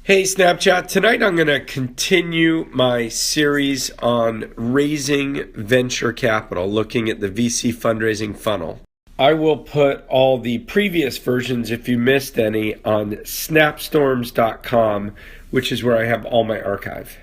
Hey Snapchat, tonight I'm going to continue my series on raising venture capital, looking at the VC fundraising funnel. I will put all the previous versions, if you missed any, on snapstorms.com, which is where I have all my archive.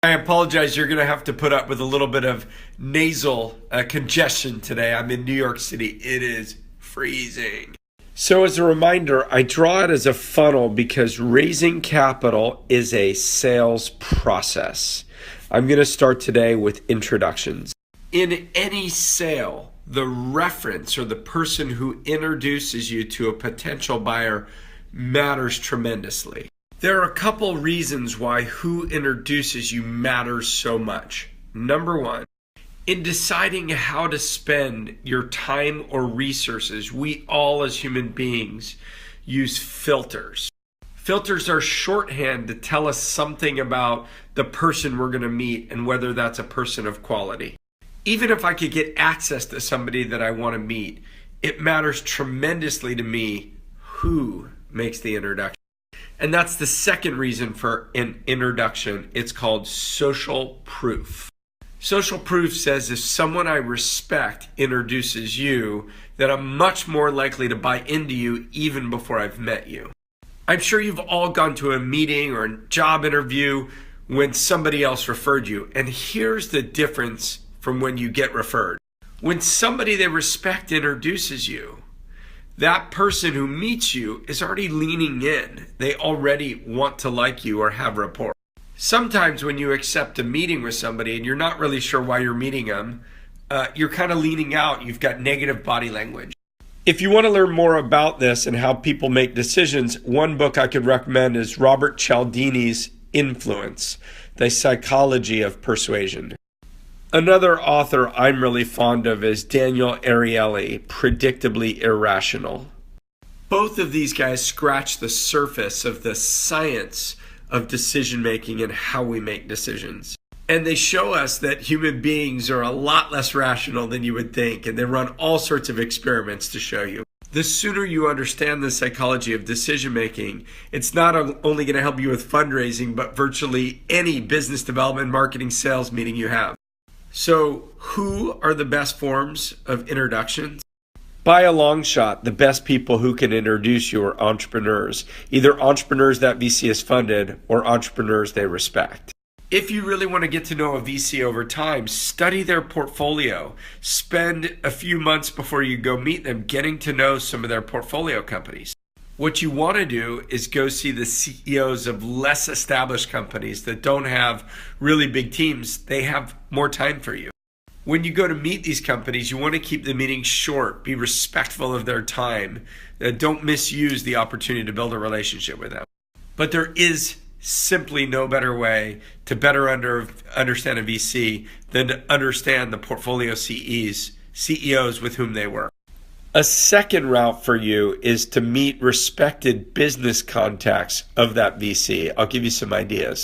I apologize, you're going to have to put up with a little bit of nasal congestion today. I'm in New York City. It is freezing. So as a reminder, I draw it as a funnel because raising capital is a sales process. I'm going to start today with introductions. In any sale, the reference or the person who introduces you to a potential buyer matters tremendously. There are a couple reasons why who introduces you matters so much. Number one, in deciding how to spend your time or resources, we all as human beings use filters. Filters are shorthand to tell us something about the person we're going to meet and whether that's a person of quality. Even if I could get access to somebody that I want to meet, it matters tremendously to me who makes the introduction. And that's the second reason for an introduction. It's called social proof. Social proof says if someone I respect introduces you, then I'm much more likely to buy into you even before I've met you. I'm sure you've all gone to a meeting or a job interview when somebody else referred you. And here's the difference from when you get referred. When somebody they respect introduces you, that person who meets you is already leaning in. They already want to like you or have rapport. Sometimes when you accept a meeting with somebody and you're not really sure why you're meeting them, you're kind of leaning out. You've got negative body language. If you want to learn more about this and how people make decisions, one book I could recommend is Robert Cialdini's Influence, The Psychology of Persuasion. Another author I'm really fond of is Daniel Ariely, Predictably Irrational. Both of these guys scratch the surface of the science of decision making and how we make decisions. And they show us that human beings are a lot less rational than you would think, and they run all sorts of experiments to show you. The sooner you understand the psychology of decision making, it's not only going to help you with fundraising, but virtually any business development, marketing, sales meeting you have. So who are the best forms of introductions? By a long shot, the best people who can introduce you are entrepreneurs, either entrepreneurs that VC has funded or entrepreneurs they respect. If you really want to get to know a VC over time, study their portfolio. Spend a few months before you go meet them getting to know some of their portfolio companies. What you want to do is go see the CEOs of less established companies that don't have really big teams. They have more time for you. When you go to meet these companies, you want to keep the meeting short, be respectful of their time, don't misuse the opportunity to build a relationship with them. But there is simply no better way to better understand a VC than to understand the portfolio CEOs with whom they work. A second route for you is to meet respected business contacts of that VC. I'll give you some ideas.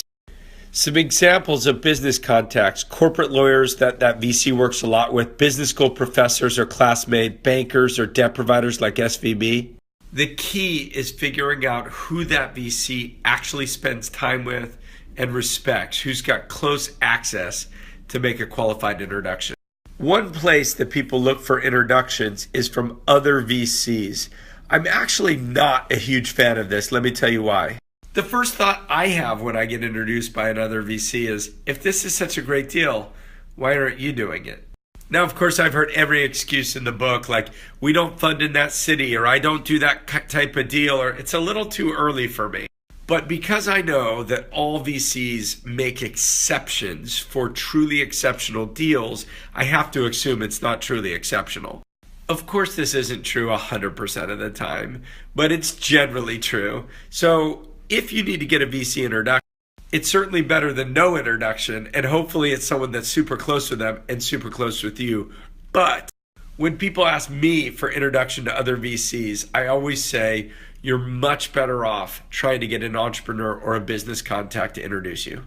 Some examples of business contacts: corporate lawyers that VC works a lot with, business school professors or classmates, bankers or debt providers like SVB. The key is figuring out who that VC actually spends time with and respects, who's got close access to make a qualified introduction. One place that people look for introductions is from other VCs. I'm actually not a huge fan of this. Let me tell you why. The first thought I have when I get introduced by another VC is, if this is such a great deal, why aren't you doing it? Now, of course, I've heard every excuse in the book, like we don't fund in that city, or I don't do that type of deal, or it's a little too early for me. But because I know that all VCs make exceptions for truly exceptional deals, I have to assume it's not truly exceptional. Of course, this isn't true 100% of the time, but it's generally true. So if you need to get a VC introduction, it's certainly better than no introduction, and hopefully it's someone that's super close with them and super close with you. But when people ask me for introduction to other VCs, I always say you're much better off trying to get an entrepreneur or a business contact to introduce you.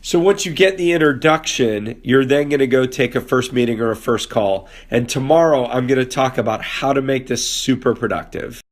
So once you get the introduction, you're then going to go take a first meeting or a first call. And tomorrow I'm going to talk about how to make this super productive.